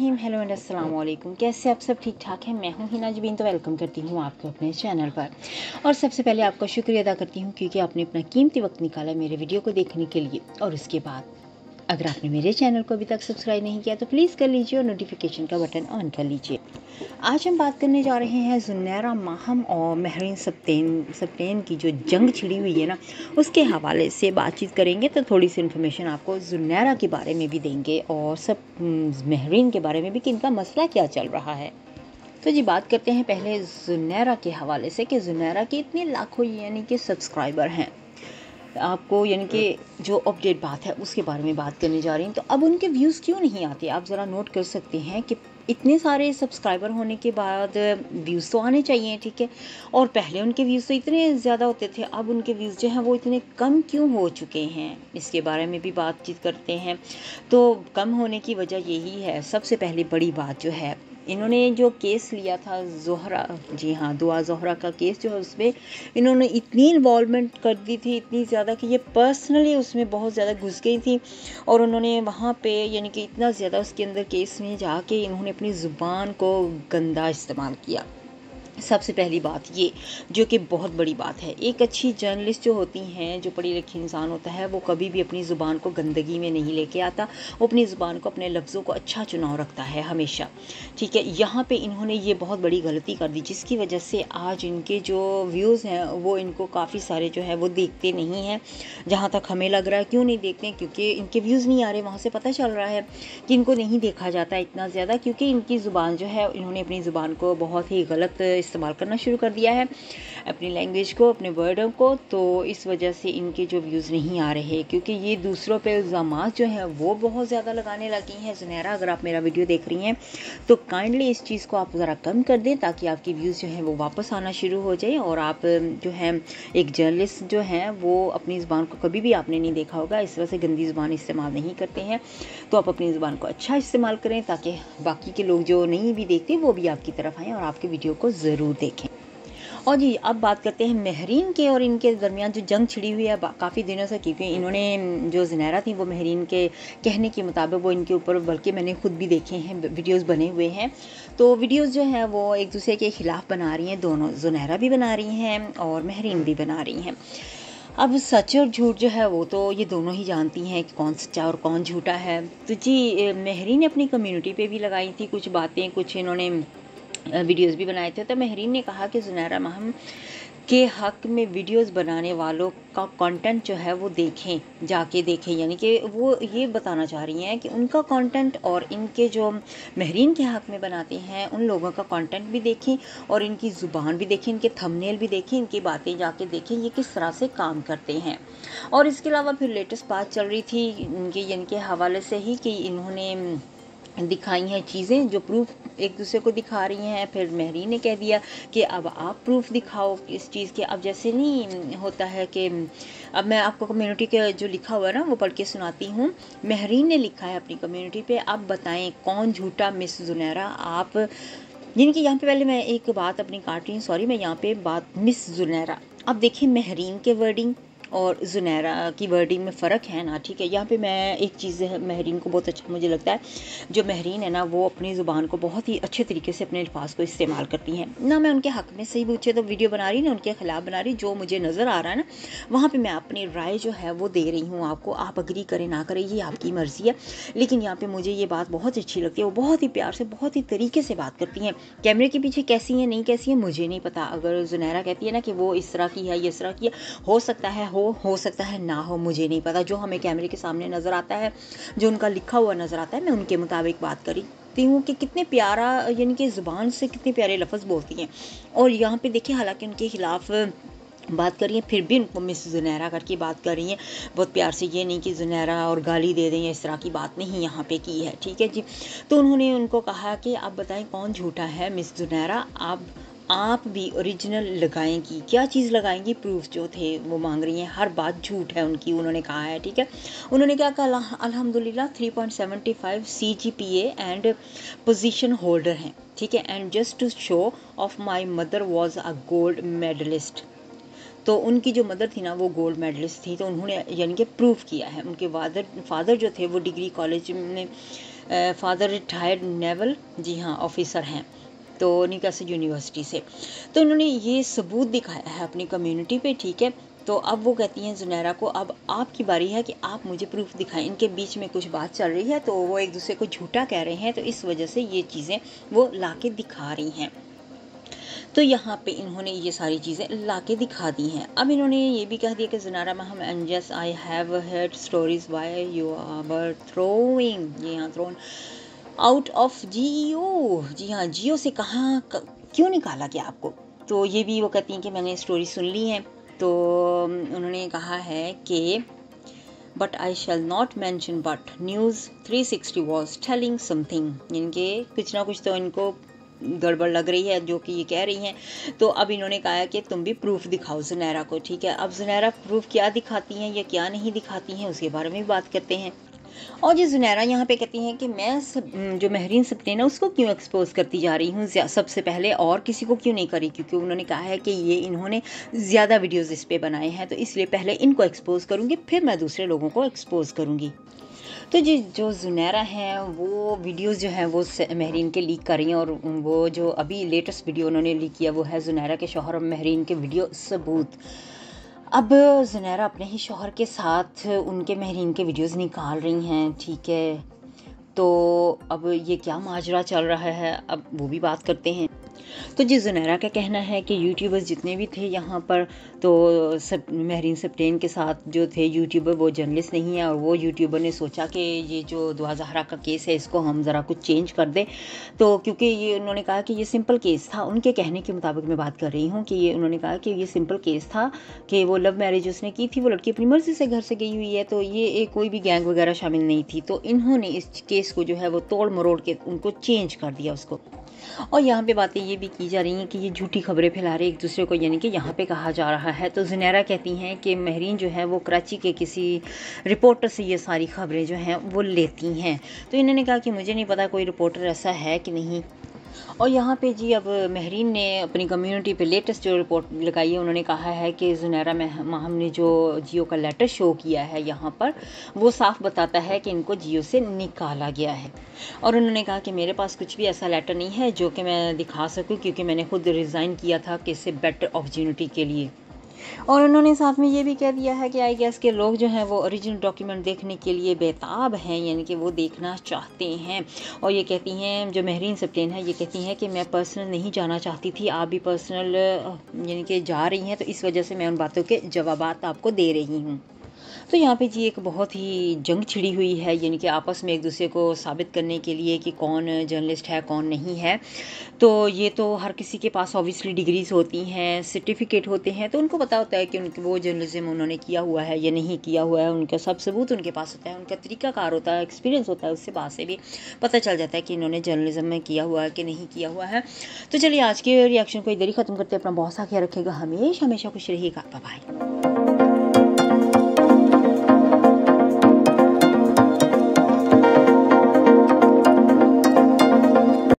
बिस्मिल्लाहिर्रहमानिर्रहीम। Hello and अस्सलाम वालेकुम। कैसे आप सब ठीक ठाक हैं? मैं हूं हिना जबीन, तो वेलकम करती हूं आपको अपने चैनल पर। और सबसे पहले आपका शुक्रिया अदा करती हूं क्योंकि आपने अपना कीमती वक्त निकाला मेरे वीडियो को देखने के लिए। और उसके बाद अगर आपने मेरे चैनल को अभी तक सब्सक्राइब नहीं किया तो प्लीज़ कर लीजिए और नोटिफिकेशन का बटन ऑन कर लीजिए। आज हम बात करने जा रहे हैं ज़ुनैरा माहम और महरीन सब्तैन की जो जंग छिड़ी हुई है ना, उसके हवाले से बातचीत करेंगे। तो थोड़ी सी इन्फॉर्मेशन आपको ज़ुनैरा के बारे में भी देंगे और महरीन के बारे में भी कि इनका मसला क्या चल रहा है। तो जी बात करते हैं पहले ज़ुनैरा के हवाले से कि ज़ुनैरा के इतने लाखों यानी कि सब्सक्राइबर हैं। आपको यानी कि जो अपडेट बात है उसके बारे में बात करने जा रही हैं। तो अब उनके व्यूज़ क्यों नहीं आते? आप ज़रा नोट कर सकते हैं कि इतने सारे सब्सक्राइबर होने के बाद व्यूज़ तो आने चाहिए, ठीक है। और पहले उनके व्यूज़ तो इतने ज़्यादा होते थे, अब उनके व्यूज़ जो हैं वो इतने कम क्यों हो चुके हैं, इसके बारे में भी बातचीत करते हैं। तो कम होने की वजह यही है, सबसे पहली बड़ी बात जो है, इन्होंने जो केस लिया था ज़ोहरा, जी हाँ, दुआ ज़ोहरा का केस जो है, उसमें इन्होंने इतनी इन्वॉल्वमेंट कर दी थी, इतनी ज़्यादा कि ये पर्सनली उसमें बहुत ज़्यादा घुस गई थी। और उन्होंने वहाँ पे यानी कि इतना ज़्यादा उसके अंदर केस में जाके इन्होंने अपनी ज़ुबान को गंदा इस्तेमाल किया। सबसे पहली बात ये, जो कि बहुत बड़ी बात है, एक अच्छी जर्नलिस्ट जो होती हैं, जो पढ़ी लिखी इंसान होता है, वो कभी भी अपनी ज़ुबान को गंदगी में नहीं लेके आता। वो अपनी ज़ुबान को, अपने लफ्ज़ों को अच्छा चुनाव रखता है हमेशा, ठीक है। यहाँ पे इन्होंने ये बहुत बड़ी गलती कर दी, जिसकी वजह से आज इनके जो व्यूज़ हैं वो इनको काफ़ी सारे जो है वो देखते नहीं हैं। जहाँ तक हमें लग रहा है क्यों नहीं देखते हैं, क्योंकि इनके व्यूज़ नहीं आ रहे। वहाँ से पता चल रहा है कि इनको नहीं देखा जाता इतना ज़्यादा, क्योंकि इनकी ज़ुबान जो है, इन्होंने अपनी ज़ुबान को बहुत ही गलत इस्तेमाल करना शुरू कर दिया है, अपनी लैंग्वेज को, अपने वर्डों को। तो इस वजह से इनके जो व्यूज़ नहीं आ रहे, क्योंकि ये दूसरों पे इल्ज़ामात जो हैं वो बहुत ज़्यादा लगाने लगी हैं। ज़ुनैरा, अगर आप मेरा वीडियो देख रही हैं तो काइंडली इस चीज़ को आप ज़रा कम कर दें, ताकि आपकी व्यूज़ जो हैं वो वापस आना शुरू हो जाए। और आप जो है एक जर्नलिस्ट जो हैं वो अपनी ज़ुबान को, कभी भी आपने नहीं देखा होगा इस तरह से गंदी ज़ुबान इस्तेमाल नहीं करते हैं। तो आप अपनी ज़ुबान को अच्छा इस्तेमाल करें, ताकि बाकी के लोग जो नहीं भी देखते वो भी आपकी तरफ आएँ और आपके वीडियो को ज़रूर देखें। और जी अब बात करते हैं महरीन के और इनके दरमियान जो जंग छिड़ी हुई है काफ़ी दिनों से, क्योंकि इन्होंने, जो ज़ुनैरा थी, वो महरीन के कहने के मुताबिक वो इनके ऊपर, बल्कि मैंने खुद भी देखे हैं, वीडियोस बने हुए हैं। तो वीडियोस जो हैं वो एक दूसरे के ख़िलाफ़ बना रही हैं, दोनों, ज़ुनैरा भी बना रही हैं और महरीन भी बना रही हैं। अब सच और झूठ जो है वो तो ये दोनों ही जानती हैं कि कौन सच्चा और कौन झूठा है। तो जी महरीन ने अपनी कम्युनिटी पे भी लगाई थी कुछ बातें, कुछ इन्होंने वीडियोस भी बनाए थे। तो महरीन ने कहा कि ज़ुनैरा माहम के हक़ में वीडियोस बनाने वालों का कंटेंट जो है वो देखें, जाके देखें, यानी कि वो ये बताना चाह रही हैं कि उनका कंटेंट और इनके जो महरीन के हक़ में बनाते हैं उन लोगों का कंटेंट भी देखें और इनकी ज़ुबान भी देखें, इनके थंबनेल भी देखें, इनकी बातें जाके देखें, ये किस तरह से काम करते हैं। और इसके अलावा फिर लेटेस्ट बात चल रही थी इनके हवाले से ही कि इन्होंने दिखाई हैं चीज़ें, जो प्रूफ एक दूसरे को दिखा रही हैं। फिर महरीन ने कह दिया कि अब आप प्रूफ दिखाओ इस चीज़ के। अब जैसे नहीं होता है कि, अब मैं आपको कम्युनिटी के जो लिखा हुआ है ना वो पढ़ के सुनाती हूँ। महरीन ने लिखा है अपनी कम्युनिटी पे, अब बताएं कौन झूठा मिस ज़ुनैरा आप। यानी कि यहाँ पे पहले मैं एक बात अपनी काट रही हूँ, सॉरी, मैं यहाँ पे बात मिस ज़ुनैरा। अब देखिए महरीन के वर्डिंग और ज़ुनैरा की वर्डिंग में फ़र्क है ना, ठीक है। यहाँ पे मैं एक चीज़ महरीन को बहुत अच्छा मुझे लगता है, जो महरीन है ना वो अपनी ज़ुबान को बहुत ही अच्छे तरीके से, अपने अल्फाज को इस्तेमाल करती हैं ना। मैं उनके हक़ में सही पूछे तो वीडियो बना रही ना, उनके ख़िलाफ़ बना रही, जो मुझे नज़र आ रहा है ना वहाँ पे मैं अपनी राय जो है वो दे रही हूँ आपको। आप अग्री करें ना करें ये आपकी मर्ज़ी है, लेकिन यहाँ पे मुझे ये बात बहुत अच्छी लगती है। वो बहुत ही प्यार से, बहुत ही तरीके से बात करती हैं। कैमरे के पीछे कैसी हैं, नहीं कैसी हैं, मुझे नहीं पता। अगर ज़ुनैरा कहती है ना कि वो इस तरह की है, ये इस तरह की है, हो सकता है हो सकता है ना हो, मुझे नहीं पता। जो हमें कैमरे के सामने नज़र आता है, जो उनका लिखा हुआ नज़र आता है, मैं उनके मुताबिक बात करी हूँ कि कितने प्यारा, यानी कि ज़ुबान से कितने प्यारे लफ्ज़ बोलती हैं। और यहाँ पे देखिए, हालांकि उनके ख़िलाफ़ बात कर रही हैं, फिर भी उनको मिस ज़ुनैरा करके बात कर रही हैं बहुत प्यार से। ये नहीं कि ज़ुनैरा और गाली दे दें, इस तरह की बात नहीं यहाँ पे की है, ठीक है जी। तो उन्होंने उनको कहा कि आप बताएं कौन झूठा है मिस ज़ुनैरा। आप भी ओरिजिनल लगाएंगी, क्या चीज़ लगाएंगी, प्रूफ जो थे वो मांग रही हैं। हर बात झूठ है उनकी, उन्होंने कहा है, ठीक है। उन्होंने क्या कहा, अल्हम्दुलिल्लाह 3.75 CGPA एंड पोजीशन होल्डर हैं, ठीक है। And just to show off my mother was a gold medallist. तो उनकी जो मदर थी ना वो गोल्ड मेडलिस्ट थी, तो उन्होंने यानी कि प्रूव किया है। उनके फादर जो थे वो डिग्री कॉलेज में, फादर रिटायर्ड नेवल, जी हाँ, ऑफिसर हैं, तो न्यूकासल यूनिवर्सिटी से। तो उन्होंने ये सबूत दिखाया है अपनी कम्युनिटी पे, ठीक है। तो अब वो कहती हैं ज़ुनैरा को, अब आपकी बारी है कि आप मुझे प्रूफ दिखाएं। इनके बीच में कुछ बात चल रही है, तो वो एक दूसरे को झूठा कह रहे हैं, तो इस वजह से ये चीज़ें वो लाके दिखा रही हैं। तो यहाँ पे इन्होंने ये सारी चीज़ें लाके दिखा दी हैं। अब इन्होंने ये भी कह दिया कि Zunaira ma'am, and yes I have heard stories why you are throwing, जी हाँ, थ्रोन आउट ऑफ जीओ, जी हाँ, जियो से कहाँ क्यों निकाला गया आपको। तो ये भी वो कहती हैं कि मैंने स्टोरी सुन ली है। तो उन्होंने कहा है कि but I shall not mention, but news 360 was telling something, यानी कि कुछ ना कुछ तो इनको गड़बड़ लग रही है जो कि ये कह रही हैं। तो अब इन्होंने कहा है कि तुम भी प्रूफ दिखाओ ज़ुनैरा को, ठीक है। अब ज़ुनैरा प्रूफ क्या दिखाती हैं या क्या नहीं दिखाती हैं उसके बारे में भी बात करते हैं। और जो ज़ुनैरा यहाँ पे कहती हैं कि मैं जो महरीन सप्रीन है उसको क्यों एक्सपोज करती जा रही हूँ सबसे पहले, और किसी को क्यों नहीं करी, क्योंकि उन्होंने कहा है कि ये इन्होंने ज़्यादा वीडियोज़ इस पे बनाए हैं, तो इसलिए पहले इनको एक्सपोज करूँगी, फिर मैं दूसरे लोगों को एक्सपोज करूँगी। तो जी जो ज़ुनैरा हैं वो वीडियोज़ जो हैं वो महरीन के लीक कर रही हैं, और वो जो अभी लेटेस्ट वीडियो उन्होंने लीक किया वो है ज़ुनैरा के शौहर और महरीन के वीडियो सबूत। अब ज़ुनैरा अपने ही शौहर के साथ उनके महरीन के वीडियोज़ निकाल रही हैं, ठीक है। तो अब ये क्या माजरा चल रहा है, अब वो भी बात करते हैं। तो जी ज़ुनैरा का कहना है कि यूट्यूबर्स जितने भी थे यहाँ पर, तो सब महरीन सप्रीन के साथ जो थे यूट्यूबर वो जर्नलिस्ट नहीं है, और वो यूट्यूबर ने सोचा कि ये जो दुआ ज़हरा का केस है इसको हम ज़रा कुछ चेंज कर दें। तो क्योंकि ये उन्होंने कहा कि ये सिंपल केस था, उनके कहने के मुताबिक मैं बात कर रही हूँ कि ये उन्होंने कहा कि ये सिंपल केस था कि वो लव मैरिज उसने की थी, वो लड़की अपनी मर्ज़ी से घर से गई हुई है, तो ये कोई भी गैंग वगैरह शामिल नहीं थी। तो इन्होंने इस केस को जो है वो तोड़ मरोड़ के उनको चेंज कर दिया उसको। और यहाँ पे बातें ये भी की जा रही हैं कि ये झूठी खबरें फैला रहे एक दूसरे को, यानी कि यहाँ पे कहा जा रहा है। तो ज़ुनैरा कहती हैं कि महरीन जो है वो कराची के किसी रिपोर्टर से ये सारी खबरें जो हैं वो लेती हैं। तो इन्होंने कहा कि मुझे नहीं पता कोई रिपोर्टर ऐसा है कि नहीं। और यहाँ पे जी अब महरीन ने अपनी कम्युनिटी पे लेटेस्ट जो रिपोर्ट लगाई है, उन्होंने कहा है कि ज़ुनैरा महम ने जो जियो का लेटर शो किया है यहाँ पर, वो साफ बताता है कि इनको जियो से निकाला गया है। और उन्होंने कहा कि मेरे पास कुछ भी ऐसा लेटर नहीं है जो कि मैं दिखा सकूं, क्योंकि मैंने खुद रिज़ाइन किया था किसी बेटर अपॉर्चुनिटी के लिए। और उन्होंने साथ में ये भी कह दिया है कि आई गेस के लोग जो हैं वो ओरिजिनल डॉक्यूमेंट देखने के लिए बेताब हैं, यानी कि वो देखना चाहते हैं। और ये कहती हैं, जो महरीन सप्रीन है ये कहती हैं कि मैं पर्सनल नहीं जाना चाहती थी, आप भी पर्सनल यानी कि जा रही हैं, तो इस वजह से मैं उन बातों के जवाबात आपको दे रही हूँ। तो यहाँ पे जी एक बहुत ही जंग छिड़ी हुई है, यानी कि आपस में एक दूसरे को साबित करने के लिए कि कौन जर्नलिस्ट है कौन नहीं है। तो ये तो हर किसी के पास ऑब्वियसली डिग्रीज होती हैं, सर्टिफिकेट होते हैं, तो उनको पता होता है कि उनके वो जर्नलिज्म उन्होंने किया हुआ है या नहीं किया हुआ है, उनका सब सबूत उनके पास होता है, उनका तरीक़ाकार होता है, एक्सपीरियंस होता है, उससे बात से भी पता चल जाता है कि इन्होंने जर्नलिज्म में किया हुआ है कि नहीं किया हुआ है। तो चलिए आज के रिएक्शन को इधर ही ख़त्म करते हैं। अपना बहुत सा ख्याल रखिएगा, हमेशा खुश रहिएगा, बाय बाय।